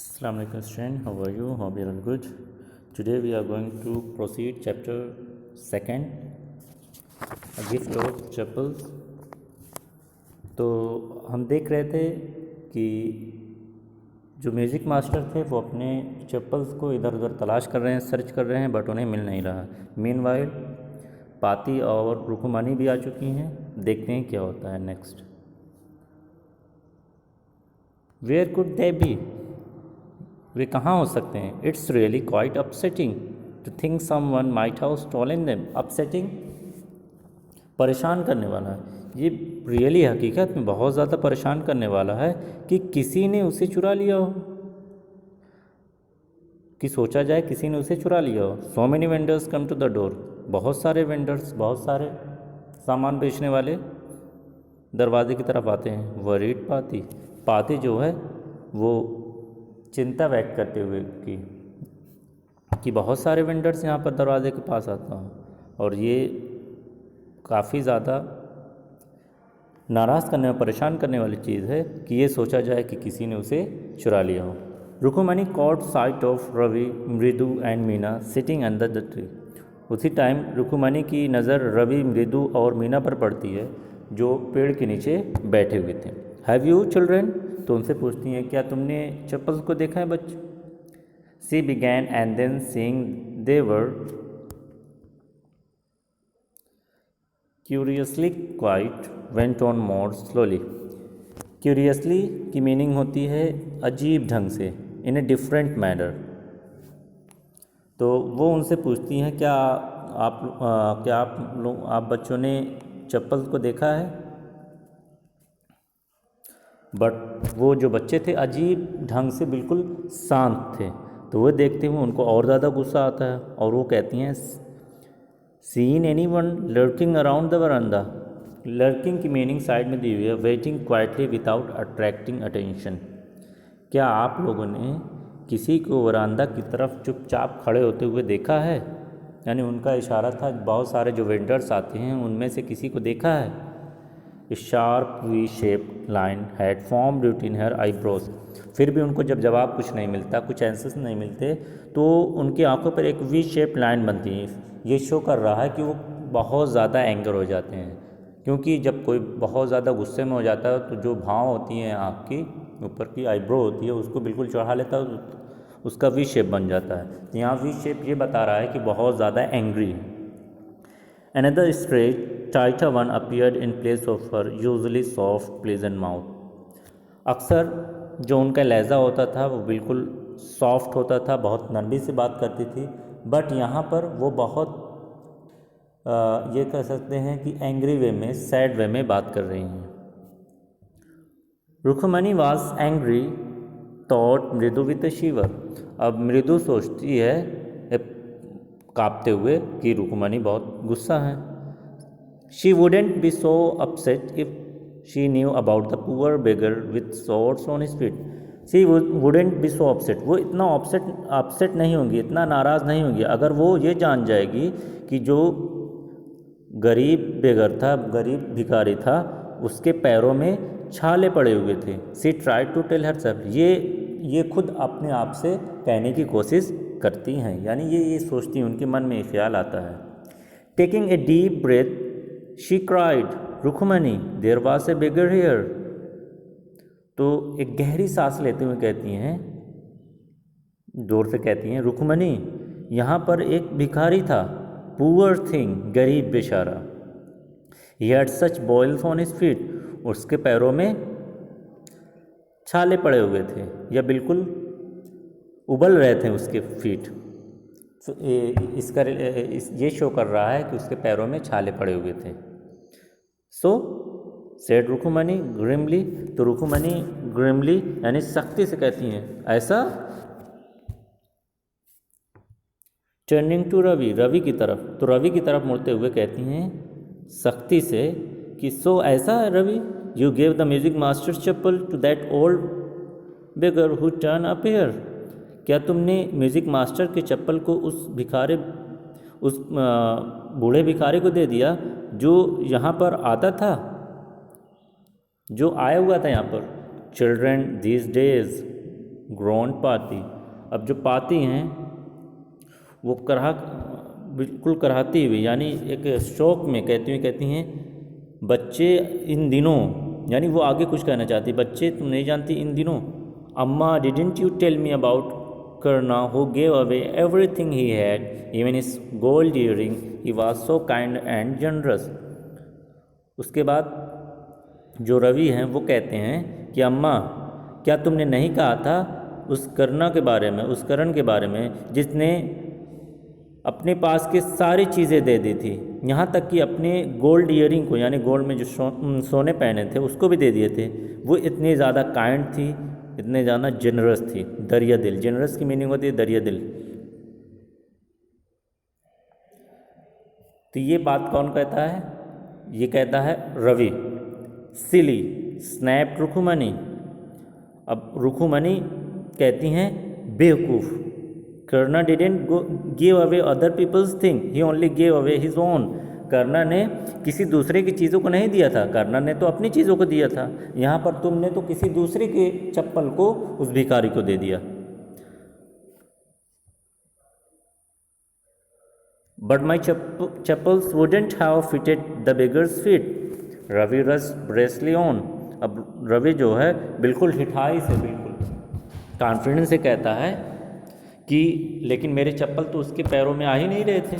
Assalamu alaikum student, how are you? Hope you are all good. Today we are going to proceed chapter second, a gift of chapels. तो हम देख रहे थे कि जो music master थे वो अपने चप्पल्स को इधर उधर तलाश कर रहे हैं, सर्च कर रहे हैं, बट उन्हें मिल नहीं रहा। मीनवाइल पाती और रुकुमानी भी आ चुकी हैं। देखते हैं क्या होता है next. Where could they be, वे कहाँ हो सकते हैं? It's really quite upsetting to think someone might have stolen them. Upsetting परेशान करने वाला है। ये रियली हकीकत में बहुत ज़्यादा परेशान करने वाला है कि किसी ने उसे चुरा लिया हो, कि सोचा जाए किसी ने उसे चुरा लिया हो। So many vendors come to the door, बहुत सारे वेंडर्स, बहुत सारे सामान बेचने वाले दरवाजे की तरफ आते हैं। वरीड पाती, पाती जो है वो चिंता व्यक्त करते हुए कि बहुत सारे वेंडर्स यहाँ पर दरवाजे के पास आता हूँ, और ये काफ़ी ज़्यादा नाराज़ करने और परेशान करने वाली चीज़ है कि ये सोचा जाए कि किसी ने उसे चुरा लिया हो। रुकुमनी कॉट साइट ऑफ रवि, मृदु and Meena sitting under the tree. उसी टाइम रुकुमनी की नज़र रवि, मृदु और मीना पर पड़ती है जो पेड़ के नीचे बैठे हुए थे। हैव यू चिल्ड्रेन, तो उनसे पूछती हैं क्या तुमने चप्पल्स को देखा है बच्चे? She began and then seeing they were curiously quite went on more slowly. Curiously की मीनिंग होती है अजीब ढंग से, इन ए डिफरेंट मैनर। तो वो उनसे पूछती हैं क्या आप बच्चों ने चप्पल को देखा है? बट वो जो बच्चे थे अजीब ढंग से बिल्कुल शांत थे। तो वो देखते हुए उनको और ज़्यादा गुस्सा आता है और वो कहती हैं seen any one lurking around the veranda. Lurking की मीनिंग साइड में दी हुई है waiting quietly without attracting attention. क्या आप लोगों ने किसी को वरांडा की तरफ चुपचाप खड़े होते हुए देखा है? यानी उनका इशारा था बहुत सारे जो वेंडर्स आते हैं उनमें से किसी को देखा है? Sharp V shaped line had form between her eyebrows. फिर भी उनको जब जवाब कुछ नहीं मिलता, कुछ आंसर्स नहीं मिलते, तो उनकी आंखों पर एक वी शेप लाइन बनती है। ये शो कर रहा है कि वो बहुत ज़्यादा एंगर हो जाते हैं, क्योंकि जब कोई बहुत ज़्यादा गुस्से में हो जाता है तो जो भाव होती हैं आँख की ऊपर की आईब्रो होती है उसको बिल्कुल चढ़ा लेता है, उसका वी शेप बन जाता है। तो यहाँ वी शेप ये बता रहा है कि बहुत ज़्यादा एंग्री है। Another straight, tighter one appeared in place of her usually soft, pleasant mouth. अक्सर जो उनका लहजा होता था वो बिल्कुल सॉफ्ट होता था, बहुत नरमी से बात करती थी, बट यहाँ पर वो बहुत ये कह सकते हैं कि एंग्री वे में, सैड वे में बात कर रही हैं। रुक्मणी वॉज एंग्री थॉट मृदु विद शिवर। अब मृदु सोचती है काँपते हुए कि रुक्मणी बहुत गुस्सा है। She wouldn't be so upset if she knew about the poor beggar with swords on his feet. She wouldn't be so upset, वो इतना अपसेट नहीं होंगी, इतना नाराज़ नहीं होंगी अगर वो ये जान जाएगी कि जो गरीब बेगर था, गरीब भिखारी था, उसके पैरों में छाले पड़े हुए थे। She try to tell her self, ये खुद अपने आप से कहने की कोशिश करती हैं, यानी ये सोचती हैं, उनके मन में ये ख्याल आता है। Taking a deep breath she cried Rukmani there was a bigger here. तो एक गहरी सांस लेते हुए कहती हैं, जोर से कहती हैं, रुक्मणी यहाँ पर एक भिखारी था, पुअर थिंग, गरीब बेचारा। He had such boils on his feet, उसके पैरों में छाले पड़े हुए थे या बिल्कुल उबल रहे थे उसके फीट। तो ये शो कर रहा है कि उसके पैरों में छाले पड़े हुए थे। सो सेड रुक्मणी ग्रिमली, तो रुक्मणी ग्रिमली यानी सख्ती से कहती हैं ऐसा। टर्निंग टू रवि, रवि की तरफ, तो रवि की तरफ मुड़ते हुए कहती हैं सख्ती से कि सो ऐसा है Ravi, you gave the music master chappal to that old beggar who turn up here. क्या तुमने म्यूज़िक मास्टर के चप्पल को उस बूढ़े भिखारी को दे दिया जो यहाँ पर आता था, जो आया हुआ था यहाँ पर? चिल्ड्रेन दीज डेज ग्रोन पाती। अब जो पाती हैं वो बिल्कुल कराहती हुई, यानी एक शौक में कहती हैं बच्चे इन दिनों, यानी वो आगे कुछ कहना चाहती, बच्चे तुम नहीं जानती इन दिनों, अम्मा didn't you tell me about Karna who gave away everything he had even his gold earring he was so kind and generous. उसके बाद जो रवि हैं वो कहते हैं कि अम्मा क्या तुमने नहीं कहा था उस कर्ण के बारे में जिसने अपने पास के सारी चीज़ें दे दी थी, यहाँ तक कि अपने गोल्ड ईयरिंग को, यानी गोल्ड में जो सोने पहने थे उसको भी दे दिए थे। वो इतनी ज़्यादा काइंड थी, इतने ज़्यादा जनरस थी, दरिया दिल। जनरस की मीनिंग होती है दरिया दिल। तो ये बात कौन कहता है? ये कहता है रवि। सिली स्नैप रुकुमनी। अब रुकुमनी कहती हैं बेवकूफ़। Karna didn't give away other people's thing, he only give away his own. Karna ने किसी दूसरे की चीज़ों को नहीं दिया था, कर्णा ने तो अपनी चीज़ों को दिया था। यहाँ पर तुमने तो किसी दूसरे के चप्पल को उस भिखारी को दे दिया। But my chappals wouldn't have fitted the biggers feet. Ravi रस ब्रेसली ऑन। अब रवि जो है बिल्कुल ठिठाई से, बिल्कुल कॉन्फिडेंस से कहता है कि लेकिन मेरे चप्पल तो उसके पैरों में आ ही नहीं रहे थे।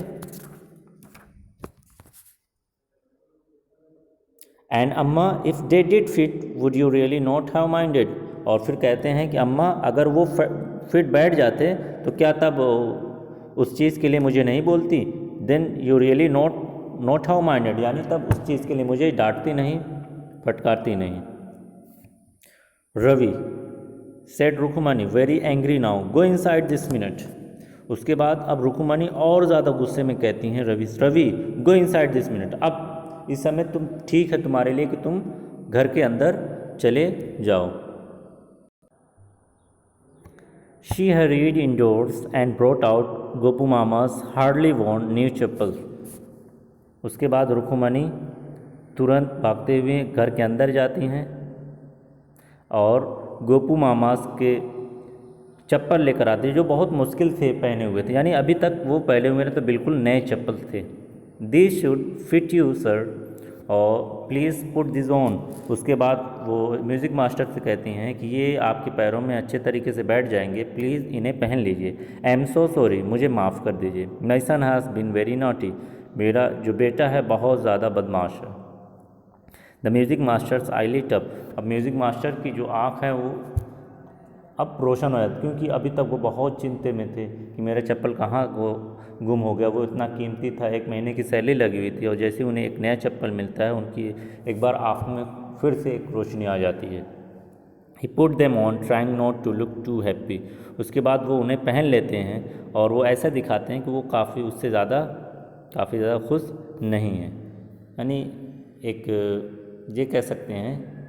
एंड अम्मा if they did fit would you really not have minded. और फिर कहते हैं कि अम्मा अगर वो फिट बैठ जाते तो क्या तब उस चीज़ के लिए मुझे नहीं बोलती? Then you really not have minded, यानी तब उस चीज़ के लिए मुझे डांटती नहीं, फटकारती नहीं। Ravi said Rukmini very angry now go inside this minute. उसके बाद अब रुकुमनी और ज़्यादा गुस्से में कहती हैं Ravi go inside this minute, अब इस समय तुम ठीक है तुम्हारे लिए कि तुम घर के अंदर चले जाओ। She hurried indoors and brought out Gopu मामा's hardly worn new चप्पल। उसके बाद रुकुमनी तुरंत भागते हुए घर के अंदर जाती हैं और गोपू मामास के चप्पल लेकर आती है जो बहुत मुश्किल से पहने हुए थे, यानी अभी तक वो पहले हुए तो बिल्कुल नए चप्पल थे। This should fit you sir और प्लीज़ पुट दिस ऑन। उसके बाद वो म्यूज़िक मास्टर से कहती हैं कि ये आपके पैरों में अच्छे तरीके से बैठ जाएंगे, प्लीज़ इन्हें पहन लीजिए। आई एम सो सॉरी, मुझे माफ़ कर दीजिए। My son has been very naughty, मेरा जो बेटा है बहुत ज़्यादा बदमाश है। The music masters I lit up. अब म्यूज़िक मास्टर की जो आँख है वो अब रोशन हो जाती, क्योंकि अभी तक वो बहुत चिंते में थे कि मेरा चप्पल कहाँ वो गुम हो गया, वो इतना कीमती था, 1 महीने की सैलरी लगी हुई थी, और जैसे उन्हें एक नया चप्पल मिलता है उनकी एक बार आँखों में फिर से एक रोशनी आ जाती है। He put them on trying not to look too happy. उसके बाद वो उन्हें पहन लेते हैं और वो ऐसा दिखाते हैं कि वो काफ़ी ज़्यादा खुश नहीं हैं, यानी एक ये कह सकते हैं